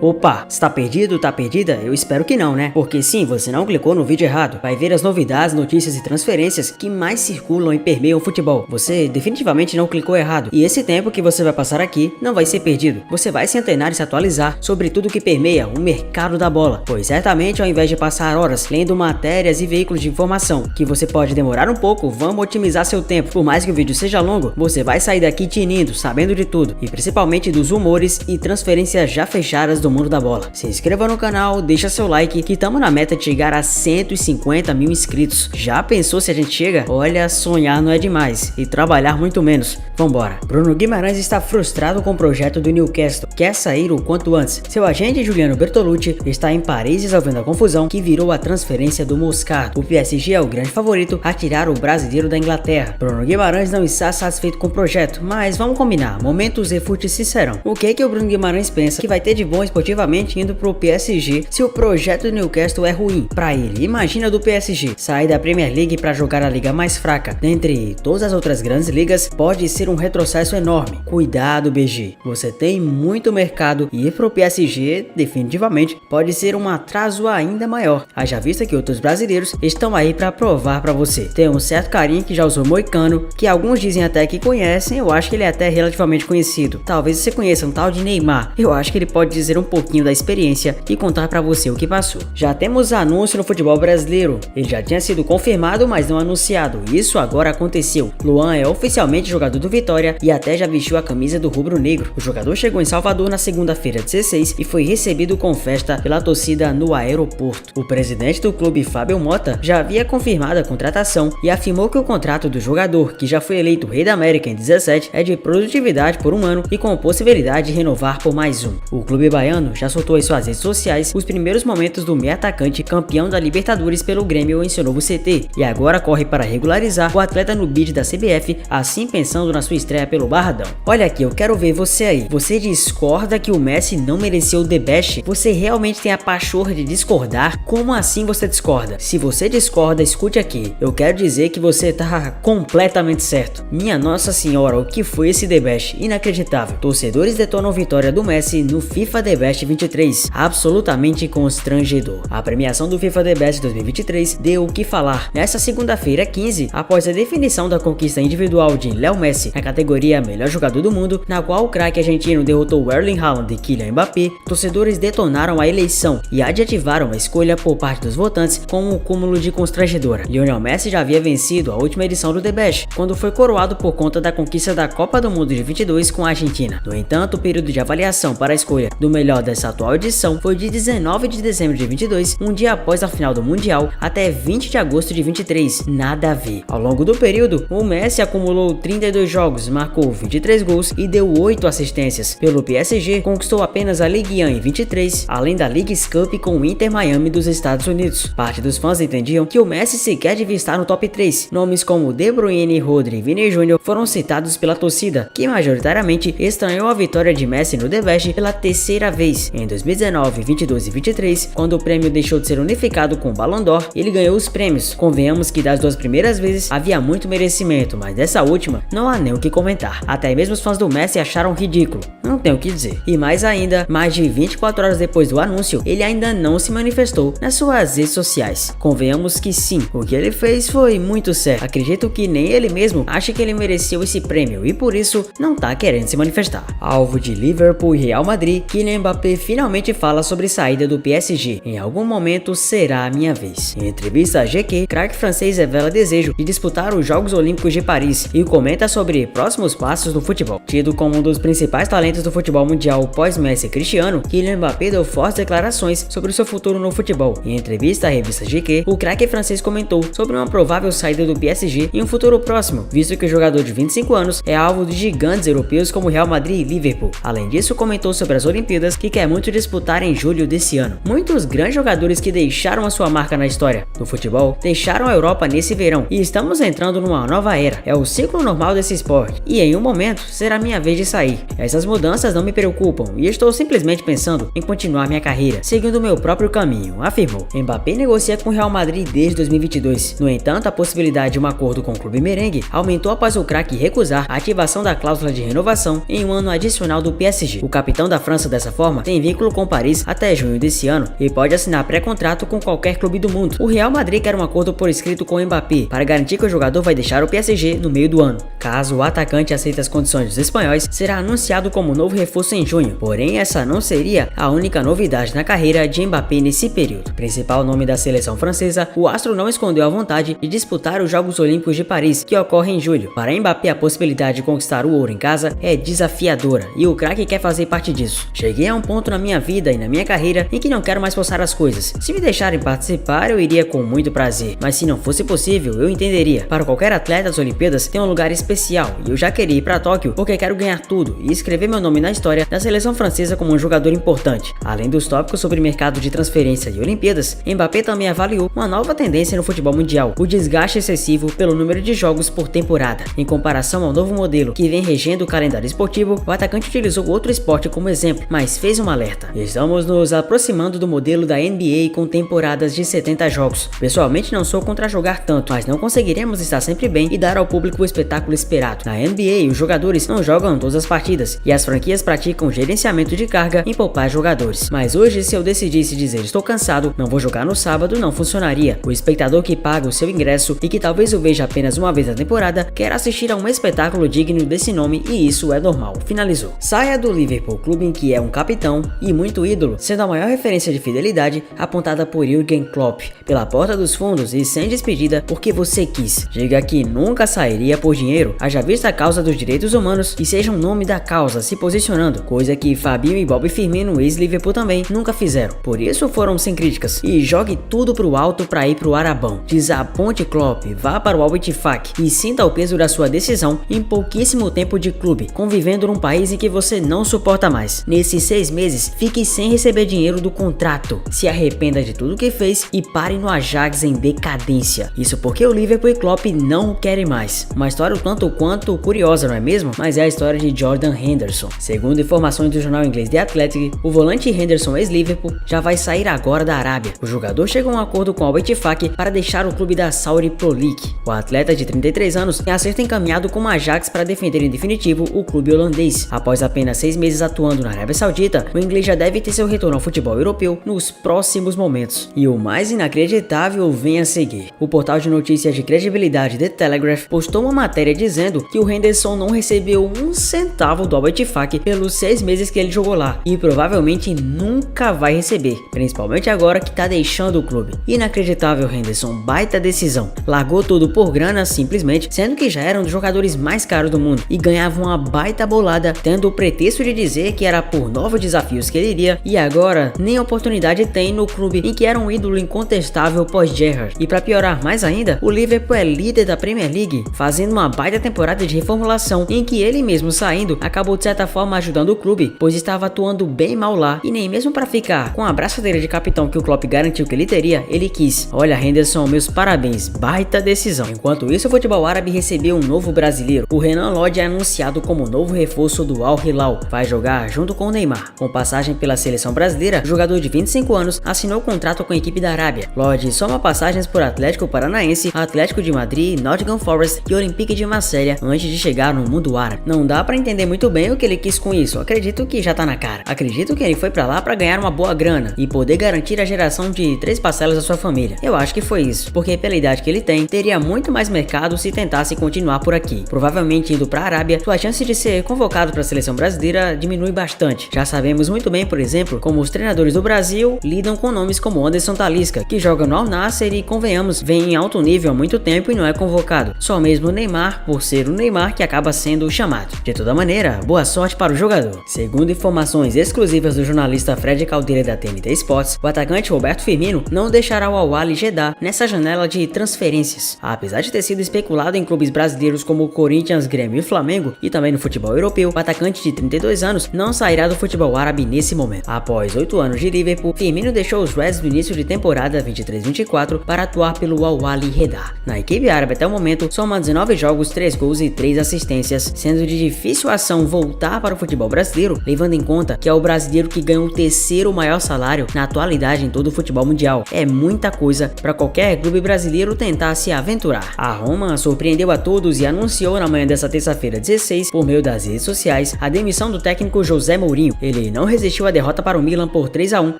Opa, está perdido, tá perdida? Eu espero que não, né? Porque sim, você não clicou no vídeo errado. Vai ver as novidades, notícias e transferências que mais circulam e permeiam o futebol. Você definitivamente não clicou errado. E esse tempo que você vai passar aqui não vai ser perdido. Você vai se antenar e se atualizar sobre tudo que permeia o mercado da bola. Pois certamente, ao invés de passar horas lendo matérias e veículos de informação, que você pode demorar um pouco, vamos otimizar seu tempo. Por mais que o vídeo seja longo, você vai sair daqui tinindo, sabendo de tudo. E principalmente dos rumores e transferências já fechadas do mundo da bola. Se inscreva no canal, deixa seu like, que estamos na meta de chegar a 150 mil inscritos. Já pensou se a gente chega? Olha, sonhar não é demais e trabalhar muito menos. Vambora. Bruno Guimarães está frustrado com o projeto do Newcastle. Quer sair o quanto antes. Seu agente Juliano Bertolucci está em Paris resolvendo a confusão que virou a transferência do Moscardo. O PSG é o grande favorito a tirar o brasileiro da Inglaterra. Bruno Guimarães não está satisfeito com o projeto, mas vamos combinar, momentos refute sincerão. O que o Bruno Guimarães pensa que vai ter de bom esportivamente indo pro PSG se o projeto do Newcastle é ruim pra ele? Imagina do PSG sair da Premier League para jogar a liga mais fraca. Dentre todas as outras grandes ligas, pode ser um retrocesso enorme. Cuidado, BG, você tem muito mercado e ir pro PSG definitivamente pode ser um atraso ainda maior. Haja vista que outros brasileiros estão aí para provar para você. Tem um certo carinha que já usou Moicano, que alguns dizem até que conhecem. Eu acho que ele é até relativamente conhecido. Talvez você conheça um tal de Neymar. Eu acho que ele pode dizer um pouquinho da experiência e contar pra você o que passou. Já temos anúncio no futebol brasileiro. Ele já tinha sido confirmado, mas não anunciado. Isso agora aconteceu. Luan é oficialmente jogador do Vitória e até já vestiu a camisa do rubro-negro. O jogador chegou em Salvador na segunda-feira 16 e foi recebido com festa pela torcida no aeroporto. O presidente do clube, Fábio Mota, já havia confirmado a contratação e afirmou que o contrato do jogador, que já foi eleito Rei da América em 17, é de produtividade por um ano e com possibilidade de renovar por mais um. O clube baiano já soltou em suas redes sociais os primeiros momentos do meio atacante campeão da Libertadores pelo Grêmio em seu novo CT e agora corre para regularizar o atleta no bid da CBF, assim pensando na sua estreia pelo Barradão. Olha aqui, eu quero ver você aí. Você discorda que o Messi não mereceu o The Best? Você realmente tem a pachorra de discordar? Como assim você discorda? Se você discorda, escute aqui. Eu quero dizer que você tá completamente certo. Minha nossa senhora, o que foi esse The Best? Inacreditável. Torcedores detonam vitória do Messi no FIFA The Best 23. Absolutamente constrangedor. A premiação do FIFA The Best 2023 deu o que falar. Nessa segunda-feira 15, após a definição da conquista individual de Léo Messi na categoria Melhor Jogador do Mundo, na qual o craque argentino derrotou Erling Haaland e Kylian Mbappé, torcedores detonaram a eleição e adjetivaram a escolha por parte dos votantes como um cúmulo de constrangedora. Lionel Messi já havia vencido a última edição do The Best, quando foi coroado por conta da conquista da Copa do Mundo de 22 com a Argentina. No entanto, o período de avaliação para a escolha do melhor dessa atual edição foi de 19 de dezembro de 22, um dia após a final do Mundial, até 20 de agosto de 23. Nada a ver. Ao longo do período, o Messi acumulou 32 jogos, marcou 23 gols e deu 8 assistências. Pelo PSG, conquistou apenas a Ligue 1 em 23, além da Leagues Cup com o Inter Miami dos Estados Unidos. Parte dos fãs entendiam que o Messi sequer devia estar no top 3. Nomes como De Bruyne, Rodri e Vini Júnior foram citados pela torcida, que majoritariamente estranhou a vitória de Messi no The Best pela terceira vez. Em 2019, 22 e 23, quando o prêmio deixou de ser unificado com o Ballon d'Or, ele ganhou os prêmios. Convenhamos que das duas primeiras vezes havia muito merecimento, mas dessa última não há nem o que comentar. Até mesmo os fãs do Messi acharam ridículo. Não tem o que dizer. E mais ainda, mais de 24 horas depois do anúncio, ele ainda não se manifestou nas suas redes sociais. Convenhamos que sim, o que ele fez foi muito certo. Acredito que nem ele mesmo acha que ele mereceu esse prêmio e por isso não tá querendo se manifestar. Alvo de Liverpool e Real Madrid, Kylian Mbappé finalmente fala sobre saída do PSG. Em algum momento será a minha vez. Em entrevista à GQ, craque francês revela desejo de disputar os Jogos Olímpicos de Paris e comenta sobre próximos passos no futebol. Tido como um dos principais talentos do futebol mundial pós-Messi e Cristiano, Kylian Mbappé deu fortes declarações sobre o seu futuro no futebol. Em entrevista à revista GQ, o craque francês comentou sobre uma provável saída do PSG em um futuro próximo, visto que o jogador de 25 anos é alvo de gigantes europeus como Real Madrid e Liverpool. Além disso, comentou sobre as Olimpíadas que quer muito disputar em julho desse ano. Muitos grandes jogadores que deixaram a sua marca na história do futebol deixaram a Europa nesse verão e estamos entrando numa nova era. É o ciclo normal desse esporte e em um momento será minha vez de sair. Essas mudanças não me preocupam e estou simplesmente pensando em continuar minha carreira, seguindo meu próprio caminho, afirmou. Mbappé negocia com o Real Madrid desde 2022. No entanto, a possibilidade de um acordo com o clube merengue aumentou após o craque recusar a ativação da cláusula de renovação em um ano adicional do PSG. O capitão da França, dessa forma, forma, tem vínculo com Paris até junho desse ano e pode assinar pré-contrato com qualquer clube do mundo. O Real Madrid quer um acordo por escrito com o Mbappé para garantir que o jogador vai deixar o PSG no meio do ano. Caso o atacante aceite as condições dos espanhóis, será anunciado como novo reforço em junho, porém essa não seria a única novidade na carreira de Mbappé nesse período. Principal nome da seleção francesa, o astro não escondeu a vontade de disputar os Jogos Olímpicos de Paris, que ocorrem em julho. Para Mbappé, a possibilidade de conquistar o ouro em casa é desafiadora e o craque quer fazer parte disso. Cheguei a um ponto na minha vida e na minha carreira em que não quero mais forçar as coisas. Se me deixarem participar, eu iria com muito prazer, mas se não fosse possível, eu entenderia. Para qualquer atleta, as Olimpíadas têm um lugar especial e eu já queria ir para Tóquio porque quero ganhar tudo e escrever meu nome na história da seleção francesa como um jogador importante. Além dos tópicos sobre mercado de transferência e Olimpíadas, Mbappé também avaliou uma nova tendência no futebol mundial, o desgaste excessivo pelo número de jogos por temporada. Em comparação ao novo modelo que vem regendo o calendário esportivo, o atacante utilizou outro esporte como exemplo, mas fez um alerta. Estamos nos aproximando do modelo da NBA com temporadas de 70 jogos. Pessoalmente não sou contra jogar tanto, mas não conseguiremos estar sempre bem e dar ao público o espetáculo esperado. Na NBA, os jogadores não jogam todas as partidas e as franquias praticam gerenciamento de carga em poupar jogadores. Mas hoje, se eu decidisse dizer estou cansado, não vou jogar no sábado, não funcionaria. O espectador que paga o seu ingresso e que talvez o veja apenas uma vez na temporada, quer assistir a um espetáculo digno desse nome e isso é normal. Finalizou. Saia do Liverpool, clube em que é um capitão e muito ídolo, sendo a maior referência de fidelidade apontada por Jürgen Klopp, pela porta dos fundos e sem despedida porque você quis. Diga que nunca sairia por dinheiro, haja vista a causa dos direitos humanos e seja um nome da causa se posicionando, coisa que Fabinho e Bob Firmino, ex-Liverpool também, nunca fizeram. Por isso foram sem críticas. E jogue tudo pro alto pra ir pro Arabão. Desaponte Klopp, vá para o Al-Ittifaq e sinta o peso da sua decisão em pouquíssimo tempo de clube, convivendo num país em que você não suporta mais. Nesses 6 meses, fique sem receber dinheiro do contrato. Se arrependa de tudo que fez e pare no Ajax em decadência. Isso porque o Liverpool e Klopp não o querem mais. Uma história um tanto quanto curiosa, não é mesmo? Mas é a história de Jordan Henderson. Segundo informações do jornal inglês The Athletic, o volante Henderson ex-Liverpool já vai sair agora da Arábia. O jogador chegou a um acordo com o Al-Ittifaq para deixar o clube da Saudi Pro League. O atleta de 33 anos tem acerto encaminhado com o Ajax para defender em definitivo o clube holandês. Após apenas 6 meses atuando na Arábia Saudita, o inglês já deve ter seu retorno ao futebol europeu nos próximos momentos. E o mais inacreditável vem a seguir. O portal de notícias de credibilidade The Telegraph postou uma matéria dizendo que o Henderson não recebeu um centavo do Al-Ittifaq pelos 6 meses que ele jogou lá e provavelmente nunca vai receber, principalmente agora que tá deixando o clube. Inacreditável, Henderson, baita decisão. Largou tudo por grana simplesmente, sendo que já era um dos jogadores mais caros do mundo e ganhava uma baita bolada, tendo o pretexto de dizer que era por novos desafios que ele iria e agora nem oportunidade tem no clube em que era um ídolo incontestável pós-Gerrard. E para piorar mais ainda, o Liverpool é líder da Premier League, fazendo uma baita temporada de reformulação em que ele mesmo saindo acabou de certa forma ajudando o clube, pois estava atuando bem mal lá e nem mesmo para ficar com a braçadeira de capitão que o Klopp garantiu que ele teria, ele quis. Olha, Henderson, meus parabéns, baita decisão. Enquanto isso, o futebol árabe recebeu um novo brasileiro. O Renan Lodge é anunciado como novo reforço do Al Hilal. Vai jogar junto com o Neymar. Com passagem pela seleção brasileira, o jogador de 25 anos assinou contrato com a equipe da Arábia. Lodge soma passagens por Atlético Paranaense, Atlético de Madrid, Nottingham Forest e Olympique de Marselha antes de chegar no mundo árabe. Não dá pra entender muito bem o que ele quis com isso. Acredito que já tá na cara. Acredito que ele foi pra lá pra ganhar uma boa grana e poder garantir a geração de 3 parcelas da sua família. Eu acho que foi isso, porque pela idade que ele tem, teria muito mais mercado se tentasse continuar por aqui. Provavelmente indo pra Arábia, sua chance de ser convocado pra seleção brasileira diminui bastante. Já sabemos muito bem, por exemplo, como os treinadores do Brasil lidam com nomes como Anderson Talisca, que joga no Al Nassr e, convenhamos, vem em alto nível há muito tempo e não é convocado. Só mesmo o Neymar, por ser o Neymar que acaba sendo chamado. De toda maneira, boa sorte para o jogador. Segundo informações exclusivas do jornalista Fred Caldeira da TNT Sports, o atacante Roberto Firmino não deixará o Al-Ahly Jeddah nessa janela de transferências. Apesar de ter sido especulado em clubes brasileiros como o Corinthians, Grêmio e Flamengo e também no futebol europeu, o atacante de 32 anos não sairá do futebol árabe nesse momento. Após 8 anos de Liverpool, Firmino deixou os Reds no início de temporada 23-24 para atuar pelo Al-Ahly Jeddah. Na equipe árabe até o momento, soma 19 jogos, 3 gols e 3 assistências, sendo de difícil ação voltar para o futebol brasileiro, levando em conta que é o brasileiro que ganha o 3º maior salário na atualidade em todo o futebol mundial. É muita coisa para qualquer clube brasileiro tentar se aventurar. A Roma surpreendeu a todos e anunciou na manhã dessa terça-feira 16, por meio das redes sociais, a demissão do técnico José Mourinho. Ele ele não resistiu à derrota para o Milan por 3-1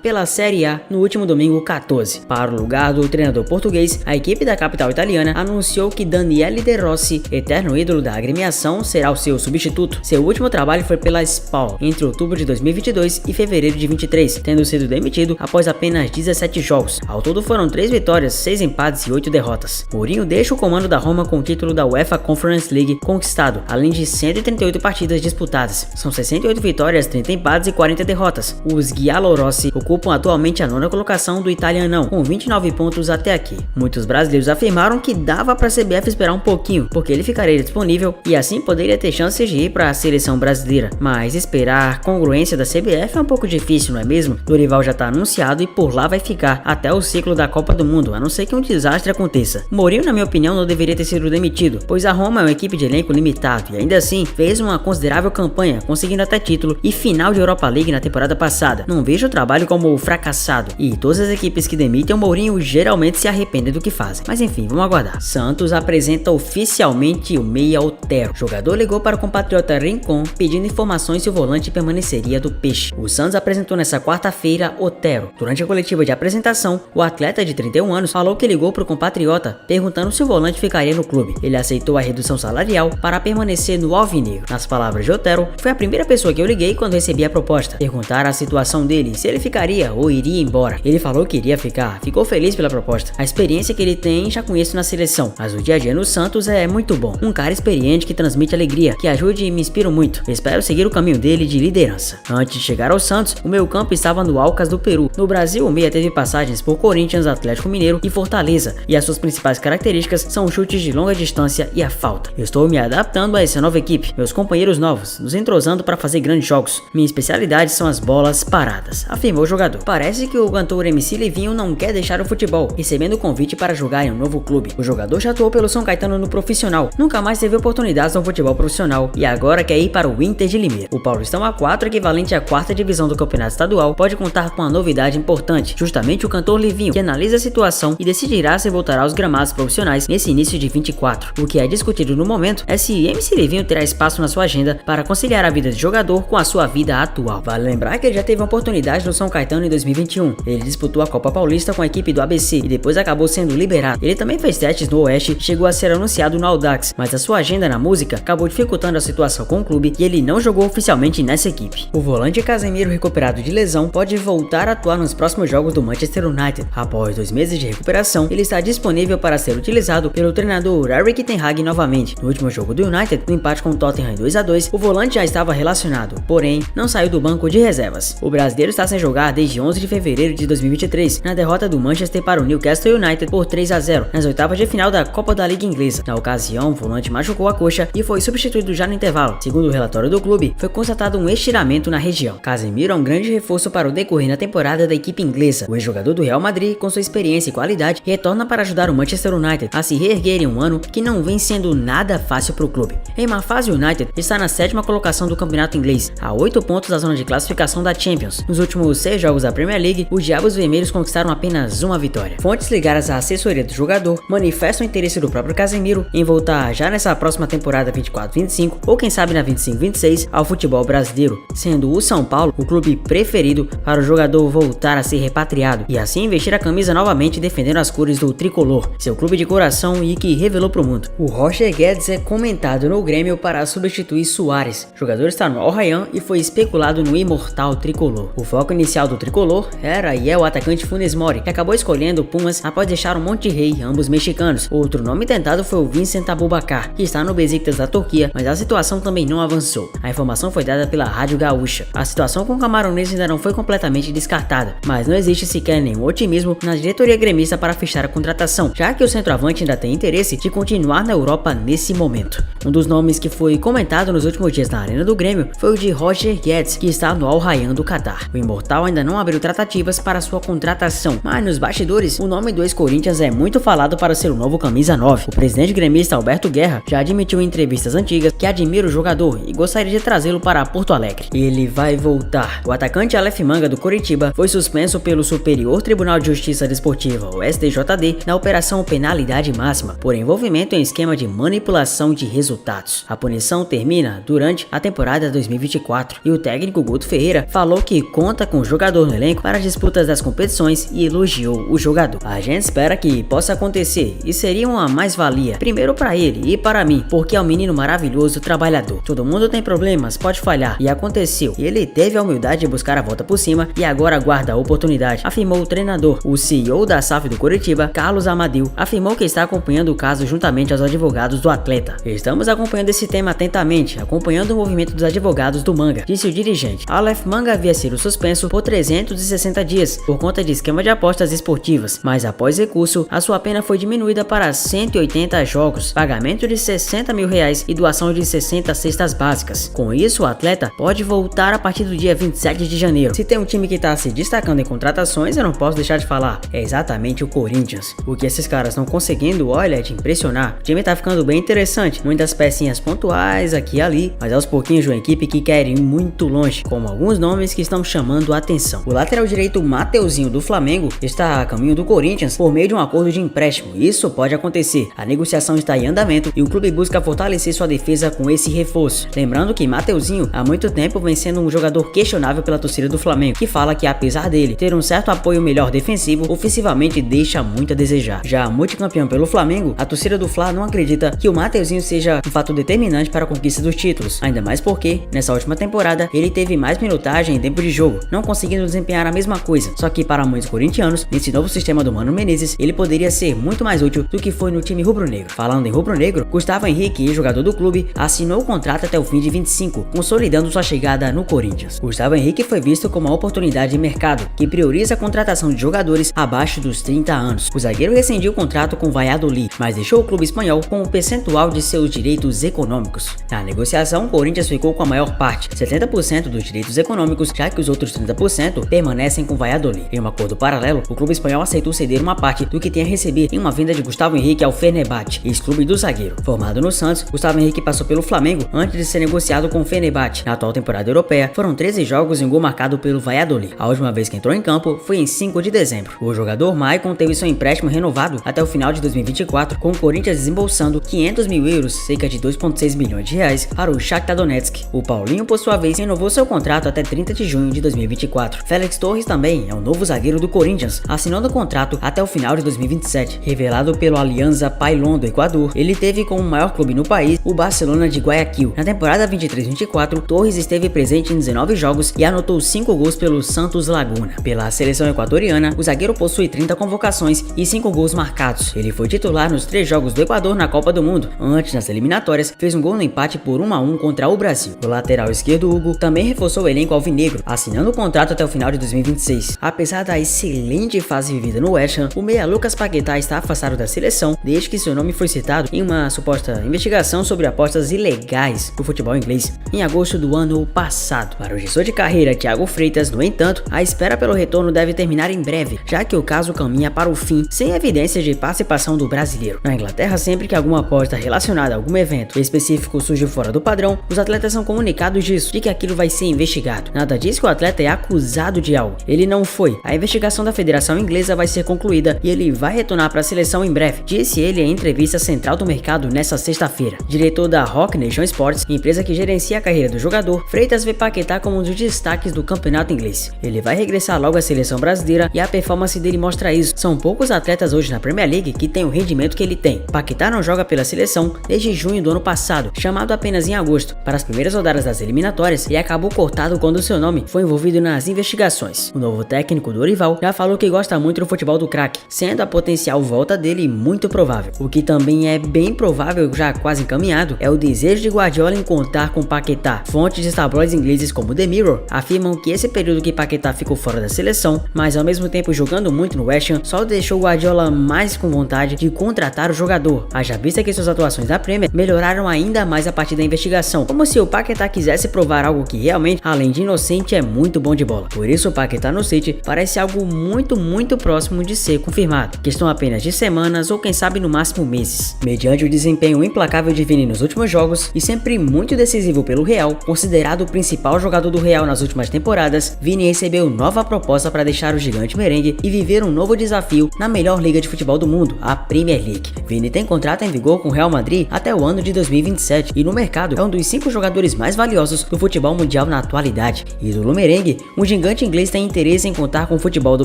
pela Série A no último domingo 14. Para o lugar do treinador português, a equipe da capital italiana anunciou que Daniele De Rossi, eterno ídolo da agremiação, será o seu substituto. Seu último trabalho foi pela Spal entre outubro de 2022 e fevereiro de 23, tendo sido demitido após apenas 17 jogos. Ao todo foram 3 vitórias, 6 empates e 8 derrotas. Mourinho deixa o comando da Roma com o título da UEFA Conference League conquistado, além de 138 partidas disputadas. São 68 vitórias, 30 empates e 40 derrotas. Os giallorossi ocupam atualmente a 9ª colocação do Italianão, com 29 pontos até aqui. Muitos brasileiros afirmaram que dava para a CBF esperar um pouquinho, porque ele ficaria disponível e assim poderia ter chances de ir para a seleção brasileira. Mas esperar congruência da CBF é um pouco difícil, não é mesmo? Dorival já está anunciado e por lá vai ficar até o ciclo da Copa do Mundo, a não ser que um desastre aconteça. Mourinho, na minha opinião, não deveria ter sido demitido, pois a Roma é uma equipe de elenco limitado e ainda assim fez uma considerável campanha, conseguindo até título e final de Europa League na temporada passada. Não vejo o trabalho como fracassado, e todas as equipes que demitem o Mourinho geralmente se arrependem do que fazem. Mas enfim, vamos aguardar. Santos apresenta oficialmente o meia Otero. O jogador ligou para o compatriota Rincon pedindo informações se o volante permaneceria do Peixe. O Santos apresentou nessa quarta-feira Otero. Durante a coletiva de apresentação, o atleta de 31 anos falou que ligou para o compatriota perguntando se o volante ficaria no clube. Ele aceitou a redução salarial para permanecer no alvinegro. Nas palavras de Otero, foi a primeira pessoa que eu liguei quando recebi a proposta. Perguntar a situação dele, se ele ficaria ou iria embora. Ele falou que iria ficar, ficou feliz pela proposta. A experiência que ele tem já conheço na seleção, mas o dia a dia no Santos é muito bom. Um cara experiente que transmite alegria, que ajude e me inspira muito. Espero seguir o caminho dele de liderança. Antes de chegar ao Santos, o meio campo estava no Alcas do Peru. No Brasil, o meia teve passagens por Corinthians, Atlético Mineiro e Fortaleza, e as suas principais características são os chutes de longa distância e a falta. Eu estou me adaptando a essa nova equipe, meus companheiros novos, nos entrosando para fazer grandes jogos. Minha especialidade são as bolas paradas, afirmou o jogador. Parece que o cantor MC Livinho não quer deixar o futebol, recebendo o convite para jogar em um novo clube. O jogador já atuou pelo São Caetano no profissional, nunca mais teve oportunidades no futebol profissional e agora quer ir para o Inter de Limeira. O Paulistão A4, equivalente à 4ª divisão do campeonato estadual, pode contar com uma novidade importante, justamente o cantor Livinho, que analisa a situação e decidirá se voltará aos gramados profissionais nesse início de 24. O que é discutido no momento é se MC Livinho terá espaço na sua agenda para conciliar a vida de jogador com a sua vida atual. Vale lembrar que ele já teve uma oportunidade no São Caetano em 2021. Ele disputou a Copa Paulista com a equipe do ABC e depois acabou sendo liberado. Ele também fez testes no Oeste e chegou a ser anunciado no Audax, mas a sua agenda na música acabou dificultando a situação com o clube e ele não jogou oficialmente nessa equipe. O volante Casemiro, recuperado de lesão, pode voltar a atuar nos próximos jogos do Manchester United. Após 2 meses de recuperação, ele está disponível para ser utilizado pelo treinador Erik ten Hag novamente. No último jogo do United, no empate com o Tottenham em 2-2, o volante já estava relacionado, porém não saiu do banco de reservas. O brasileiro está sem jogar desde 11 de fevereiro de 2023, na derrota do Manchester para o Newcastle United por 3-0, nas oitavas de final da Copa da Liga Inglesa. Na ocasião, o volante machucou a coxa e foi substituído já no intervalo. Segundo o relatório do clube, foi constatado um estiramento na região. Casemiro é um grande reforço para o decorrer da temporada da equipe inglesa. O ex-jogador do Real Madrid, com sua experiência e qualidade, retorna para ajudar o Manchester United a se reerguer em um ano que não vem sendo nada fácil para o clube. Em má fase, o United está na 7ª colocação do campeonato inglês, a 8 pontos da zona de classificação da Champions. Nos últimos 6 jogos da Premier League, os Diabos Vermelhos conquistaram apenas uma vitória. Fontes ligadas à assessoria do jogador manifestam o interesse do próprio Casemiro em voltar já nessa próxima temporada 24-25 ou quem sabe na 25-26 ao futebol brasileiro, sendo o São Paulo o clube preferido para o jogador voltar a ser repatriado e assim vestir a camisa novamente defendendo as cores do tricolor, seu clube de coração e que revelou para o mundo. O Roger Guedes é comentado no Grêmio para substituir Suárez. O jogador está no Al Rayyan e foi especulado no imortal tricolor. O foco inicial do tricolor era e é o atacante Funes Mori, que acabou escolhendo o Pumas após deixar o Monterrey, ambos mexicanos. Outro nome tentado foi o Vincent Aboubakar, que está no Besiktas da Turquia, mas a situação também não avançou. A informação foi dada pela Rádio Gaúcha. A situação com o camaronês ainda não foi completamente descartada, mas não existe sequer nenhum otimismo na diretoria gremista para fechar a contratação, já que o centroavante ainda tem interesse de continuar na Europa nesse momento. Um dos nomes que foi comentado nos últimos dias na arena do Grêmio foi o de Roger Guedes, que está no Al Rayyan do Catar. O imortal ainda não abriu tratativas para sua contratação, mas nos bastidores, o nome do ex-Corinthians é muito falado para ser o novo camisa 9. O presidente gremista Alberto Guerra já admitiu em entrevistas antigas que admira o jogador e gostaria de trazê-lo para Porto Alegre. Ele vai voltar. O atacante Aleph Manga do Coritiba foi suspenso pelo Superior Tribunal de Justiça Desportiva, o STJD, na operação Penalidade Máxima, por envolvimento em esquema de manipulação de resultados. A punição termina durante a temporada 2024 e o técnico técnico Guto Ferreira falou que conta com o jogador no elenco para disputas das competições e elogiou o jogador. A gente espera que possa acontecer e seria uma mais-valia, primeiro para ele e para mim, porque é um menino maravilhoso, trabalhador. Todo mundo tem problemas, pode falhar, e aconteceu. E ele teve a humildade de buscar a volta por cima e agora aguarda a oportunidade, afirmou o treinador. O CEO da SAF do Coritiba, Carlos Amadeu, afirmou que está acompanhando o caso juntamente aos advogados do atleta. Estamos acompanhando esse tema atentamente, acompanhando o movimento dos advogados do Manga, disse o dirigente. Aleph Manga havia sido suspenso por 360 dias por conta de esquema de apostas esportivas, mas após recurso, a sua pena foi diminuída para 180 jogos, pagamento de R$60 mil e doação de 60 cestas básicas. Com isso, o atleta pode voltar a partir do dia 27 de janeiro. Se tem um time que está se destacando em contratações, eu não posso deixar de falar, é exatamente o Corinthians. O que esses caras estão conseguindo, olha, é de impressionar. O time tá ficando bem interessante, muitas pecinhas pontuais aqui e ali, mas aos pouquinhos uma equipe que quer ir muito longe, como alguns nomes que estão chamando a atenção. O lateral direito Mateuzinho do Flamengo está a caminho do Corinthians por meio de um acordo de empréstimo. Isso pode acontecer. A negociação está em andamento e o clube busca fortalecer sua defesa com esse reforço. Lembrando que Mateuzinho há muito tempo vem sendo um jogador questionável pela torcida do Flamengo, que fala que apesar dele ter um certo apoio melhor defensivo, ofensivamente deixa muito a desejar. Já multicampeão pelo Flamengo, a torcida do Fla não acredita que o Mateuzinho seja um fator determinante para a conquista dos títulos, ainda mais porque, nessa última temporada, ele teve mais minutagem em tempo de jogo, não conseguindo desempenhar a mesma coisa. Só que para muitos corintianos, nesse novo sistema do Mano Menezes, ele poderia ser muito mais útil do que foi no time rubro-negro. Falando em rubro-negro, Gustavo Henrique, jogador do clube, assinou o contrato até o fim de 25, consolidando sua chegada no Corinthians. Gustavo Henrique foi visto como uma oportunidade de mercado, que prioriza a contratação de jogadores abaixo dos 30 anos. O zagueiro rescindiu o contrato com o Valladolid, mas deixou o clube espanhol com um percentual de seus direitos econômicos. Na negociação, o Corinthians ficou com a maior parte, 70% dos direitos econômicos, já que os outros 30% permanecem com o Valladolid. Em um acordo paralelo, o clube espanhol aceitou ceder uma parte do que tem a receber em uma venda de Gustavo Henrique ao Fenerbahçe, ex-clube do zagueiro. Formado no Santos, Gustavo Henrique passou pelo Flamengo antes de ser negociado com o Fenerbahçe. Na atual temporada europeia, foram 13 jogos e um gol marcado pelo Valladolid. A última vez que entrou em campo foi em 5 de dezembro. O jogador Maicon teve seu empréstimo renovado até o final de 2024, com o Corinthians desembolsando 500 mil euros, cerca de 2,6 milhões de reais, para o Shakhtar Donetsk. O Paulinho, por sua vez, renovou seu contrato até 30 de junho de 2024. Félix Torres também é o novo zagueiro do Corinthians, assinando o contrato até o final de 2027. Revelado pelo Alianza Pailón do Equador, ele teve como maior clube no país o Barcelona de Guayaquil. Na temporada 23-24, Torres esteve presente em 19 jogos e anotou 5 gols pelo Santos Laguna. Pela seleção equatoriana, o zagueiro possui 30 convocações e 5 gols marcados. Ele foi titular nos 3 jogos do Equador na Copa do Mundo. Antes, nas eliminatórias, fez um gol no empate por 1-1 contra o Brasil. O lateral esquerdo Hugo também reforçou o elenco alvinegro, assinando o contrato até o final de 2026. Apesar da excelente fase vivida no West Ham, o meia Lucas Paquetá está afastado da seleção desde que seu nome foi citado em uma suposta investigação sobre apostas ilegais do futebol inglês em agosto do ano passado. Para o gestor de carreira Thiago Freitas, no entanto, a espera pelo retorno deve terminar em breve, já que o caso caminha para o fim sem evidências de participação do brasileiro. Na Inglaterra, sempre que alguma aposta relacionada a algum evento específico surge fora do padrão, os atletas são comunicados disso, de que aquilo vai ser investigado. Nada diz que o atleta é acusado de algo. Ele não foi. A investigação da Federação Inglesa vai ser concluída e ele vai retornar para a seleção em breve, disse ele em entrevista central do mercado nesta sexta-feira. Diretor da Rock Nation Sports, empresa que gerencia a carreira do jogador, Freitas vê Paquetá como um dos destaques do campeonato inglês. Ele vai regressar logo à seleção brasileira e a performance dele mostra isso. São poucos atletas hoje na Premier League que têm o rendimento que ele tem. Paquetá não joga pela seleção desde junho do ano passado, chamado apenas em agosto para as primeiras rodadas das eliminatórias, e acabou cortado quando seu nome foi envolvido nas investigações. O novo técnico Dorival já falou que gosta muito do futebol do craque, sendo a potencial volta dele muito provável. O que também é bem provável, já quase encaminhado, é o desejo de Guardiola em contar com Paquetá. Fontes de tabloides ingleses como The Mirror afirmam que esse período que Paquetá ficou fora da seleção, mas ao mesmo tempo jogando muito no West Ham, só deixou Guardiola mais com vontade de contratar o jogador. Haja vista que suas atuações na Premier melhoraram ainda mais a partir da investigação, como se o Paquetá quisesse provar algo que realmente, além de inocente, é muito bom de bola. Por isso o Paquetá no City parece algo muito próximo de ser confirmado, questão apenas de semanas ou quem sabe no máximo meses. Mediante o desempenho implacável de Vini nos últimos jogos e sempre muito decisivo pelo Real, considerado o principal jogador do Real nas últimas temporadas, Vini recebeu nova proposta para deixar o gigante merengue e viver um novo desafio na melhor liga de futebol do mundo, a Premier League. Vini tem contrato em vigor com o Real Madrid até o ano de 2027 e no mercado é um dos 5 jogadores mais valiosos do futebol mundial mundial na atualidade. Ídolo merengue, o gigante inglês tem interesse em contar com o futebol do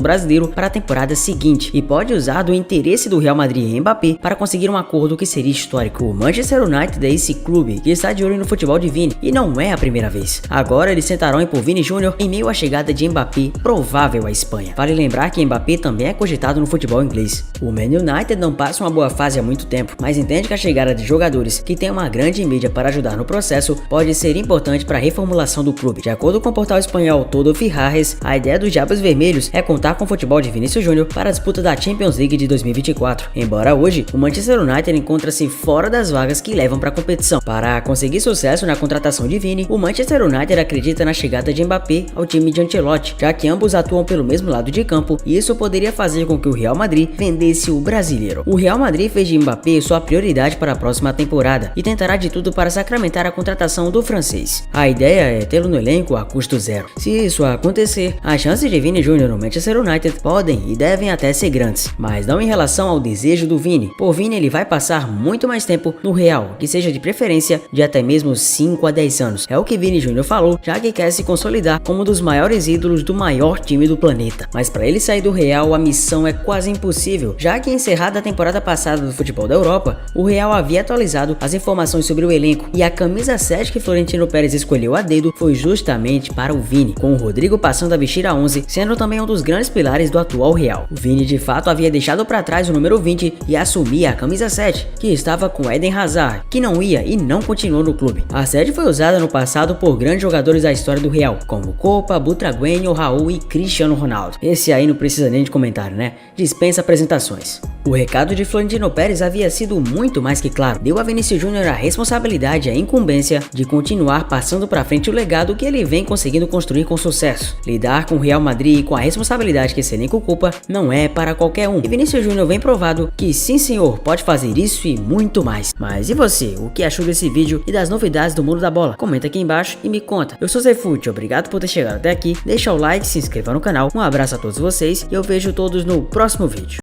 brasileiro para a temporada seguinte e pode usar do interesse do Real Madrid em Mbappé para conseguir um acordo que seria histórico. O Manchester United é esse clube que está de olho no futebol de Vini e não é a primeira vez. Agora eles tentarão impor Vini Júnior em meio à chegada de Mbappé provável à Espanha. Vale lembrar que Mbappé também é cogitado no futebol inglês. O Man United não passa uma boa fase há muito tempo, mas entende que a chegada de jogadores que têm uma grande mídia para ajudar no processo pode ser importante para a reformulação do clube. De acordo com o portal espanhol Todo Fichajes, a ideia dos Diabos Vermelhos é contar com o futebol de Vinícius Júnior para a disputa da Champions League de 2024. Embora hoje, o Manchester United encontra-se fora das vagas que levam para a competição. Para conseguir sucesso na contratação de Vini, o Manchester United acredita na chegada de Mbappé ao time de Ancelotti, já que ambos atuam pelo mesmo lado de campo e isso poderia fazer com que o Real Madrid vendesse o brasileiro. O Real Madrid fez de Mbappé sua prioridade para a próxima temporada e tentará de tudo para sacramentar a contratação do francês. A ideia é tê-lo no elenco a custo zero. Se isso acontecer, as chances de Vini Júnior no Manchester United podem e devem até ser grandes, mas não em relação ao desejo do Vini. Por Vini, ele vai passar muito mais tempo no Real, que seja de preferência de até mesmo 5 a 10 anos. É o que Vini Júnior falou, já que quer se consolidar como um dos maiores ídolos do maior time do planeta. Mas para ele sair do Real, a missão é quase impossível, já que encerrada a temporada passada do futebol da Europa, o Real havia atualizado as informações sobre o elenco e a camisa 7 que Florentino Pérez escolheu a dedo foi justamente para o Vini, com o Rodrigo passando a vestir a 11, sendo também um dos grandes pilares do atual Real. O Vini de fato havia deixado para trás o número 20 e assumia a camisa 7, que estava com Eden Hazard, que não ia e não continuou no clube. A 7 foi usada no passado por grandes jogadores da história do Real, como Copa, Butragueño, Raul e Cristiano Ronaldo. Esse aí não precisa nem de comentário, né? Dispensa apresentações. O recado de Florentino Pérez havia sido muito mais que claro. Deu a Vinícius Júnior a responsabilidade e a incumbência de continuar passando para frente o legado que ele vem conseguindo construir com sucesso. Lidar com o Real Madrid e com a responsabilidade que esse elenco ocupa não é para qualquer um. E Vinícius Júnior vem provado que sim senhor, pode fazer isso e muito mais. Mas e você? O que achou desse vídeo e das novidades do mundo da bola? Comenta aqui embaixo e me conta. Eu sou Zé Fute, obrigado por ter chegado até aqui. Deixa o like, se inscreva no canal. Um abraço a todos vocês e eu vejo todos no próximo vídeo.